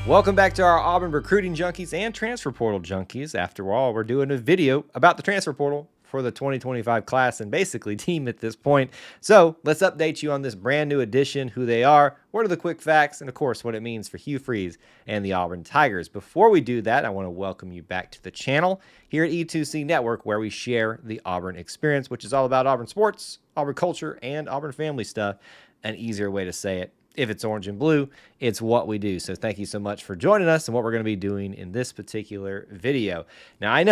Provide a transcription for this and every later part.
Welcome back to our Auburn recruiting junkies and transfer portal junkies. After all, we're doing a video about the transfer portal for the 2025 class and basically team at this point. So let's update you on this brand new addition, who they are, what are the quick facts, and of course, what it means for Hugh Freeze and the Auburn Tigers. Before we do that, I want to welcome you back to the channel here at E2C Network, where we share the Auburn experience, which is all about Auburn sports, Auburn culture, and Auburn family stuff. An easier way to say it. If it's orange and blue, it's what we do. So thank you so much for joining us and what we're going to be doing in this particular video. Now, I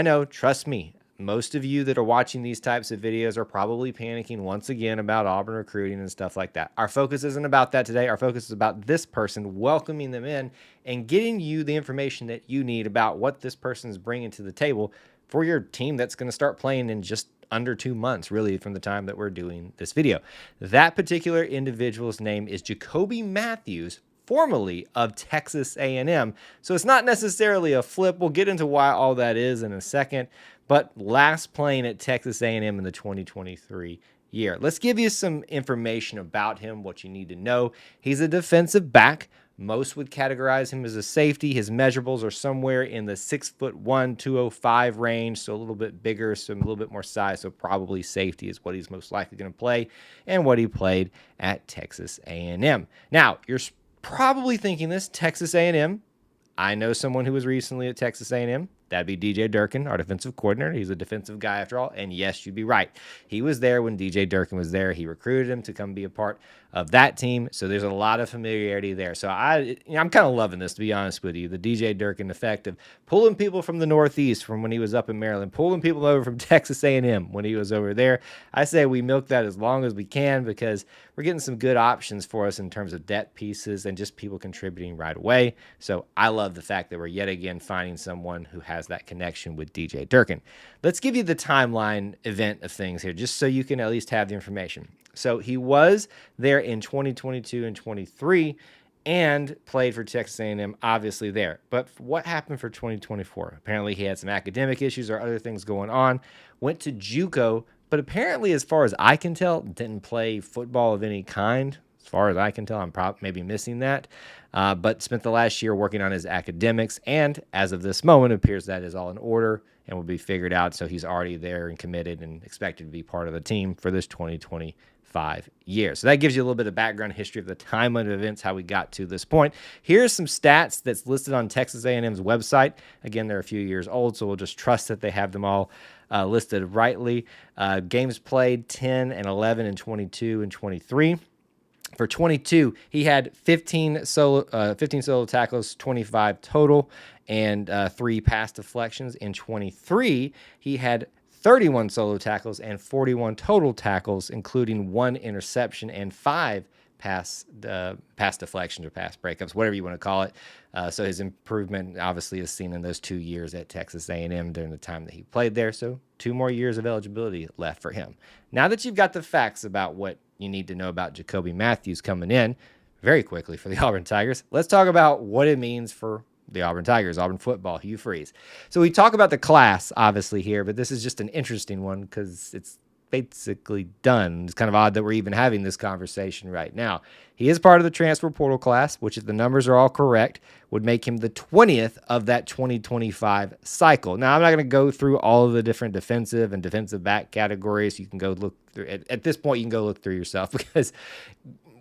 know, trust me, most of you that are watching these types of videos are probably panicking once again about Auburn recruiting and stuff like that. Our focus isn't about that today. Our focus is about this person, welcoming them in and getting you the information that you need about what this person is bringing to the table for your team that's going to start playing in just under 2 months, really, from the time that we're doing this video. That particular individual's name is Jacoby Mathews, formerly of Texas A&M. So it's not necessarily a flip. We'll get into why all that is in a second, but last playing at Texas A&M in the 2023 year. Let's give you some information about him, what you need to know. He's a defensive back. Most would categorize him as a safety. His measurables are somewhere in the 6'1", 205 range, so a little bit bigger, so a little bit more size, so probably safety is what he's most likely going to play and what he played at Texas A&M. Now, you're probably thinking this, Texas A&M. I know someone who was recently at Texas A&M. That'd be DJ Durkin, our defensive coordinator. He's a defensive guy after all. And yes, you'd be right. He was there when DJ Durkin was there. He recruited him to come be a part of that team. So there's a lot of familiarity there. So I'm kind of loving this, to be honest with you. The DJ Durkin effect of pulling people from the Northeast from when he was up in Maryland, pulling people over from Texas A&M when he was over there. I say we milk that as long as we can because we're getting some good options for us in terms of depth pieces and just people contributing right away. So I love the fact that we're yet again finding someone who has that connection with DJ Durkin. Let's give you the timeline event of things here, just so you can at least have the information. So he was there in 2022 and 23 and played for Texas A&M, obviously there. But what happened for 2024? Apparently he had some academic issues or other things going on, went to JUCO, but apparently, as far as I can tell, didn't play football of any kind. As far as I can tell, I'm probably maybe missing that, but spent the last year working on his academics, and as of this moment, it appears that is all in order and will be figured out, so he's already there and committed and expected to be part of the team for this 2025 year. So that gives you a little bit of background history of the timeline of events, how we got to this point. Here's some stats that's listed on Texas A&M's website. Again, they're a few years old, so we'll just trust that they have them all listed rightly. Games played 10 and 11 and 22 and 23. For 22, he had 15 solo tackles, 25 total, and 3 pass deflections. In 23, he had 31 solo tackles and 41 total tackles, including 1 interception and 5 pass deflections or pass breakups, whatever you want to call it. So his improvement obviously is seen in those 2 years at Texas A&M during the time that he played there. So 2 more years of eligibility left for him. Now that you've got the facts about what you need to know about Jacoby Mathews coming in very quickly for the Auburn Tigers, let's talk about what it means for the Auburn Tigers, Auburn football, Hugh Freeze. So we talk about the class, obviously, here, but this is just an interesting one because it's basically done. It's kind of odd that we're even having this conversation right now. He is part of the transfer portal class, which, if the numbers are all correct, would make him the 20th of that 2025 cycle. Now, I'm not going to go through all of the different defensive and defensive back categories. You can go look through. At this point, you can go look through yourself because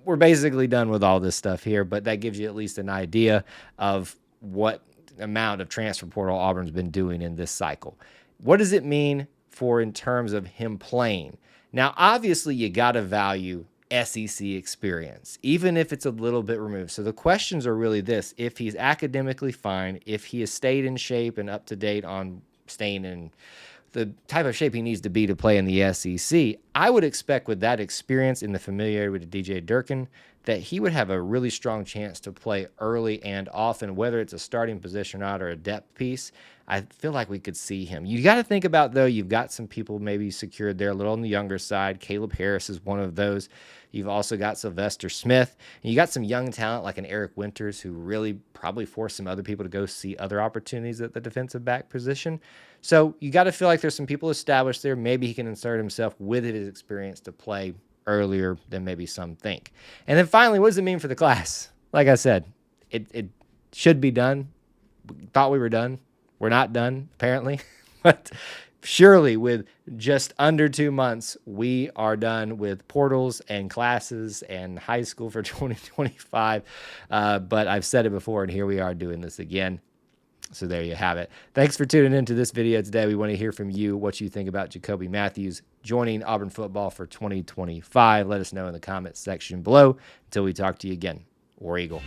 we're basically done with all this stuff here, but that gives you at least an idea of what amount of transfer portal Auburn's been doing in this cycle. What does it mean for in terms of him playing? Now, obviously, you got to value SEC experience, even if it's a little bit removed. So the questions are really this: if he's academically fine, if he has stayed in shape and up to date on staying in the type of shape he needs to be to play in the SEC, I would expect with that experience and the familiarity with DJ Durkin that he would have a really strong chance to play early and often, whether it's a starting position or not or a depth piece. I feel like we could see him. You got to think about, though, you've got some people maybe secured there a little on the younger side. Caleb Harris is one of those. You've also got Sylvester Smith. And you got some young talent like an Eric Winters who really probably forced some other people to go see other opportunities at the defensive back position. So you got to feel like there's some people established there. Maybe he can insert himself with his experience to play earlier than maybe some think. And then finally, what does it mean for the class? Like I said, it should be done. We thought we were done. We're not done, apparently. But surely with just under 2 months, we are done with portals and classes and high school for 2025. But I've said it before, and here we are doing this again. So there you have it. Thanks for tuning into this video today. We want to hear from you what you think about Jacoby Mathews joining Auburn football for 2025. Let us know in the comments section below. Until we talk to you again, War Eagle.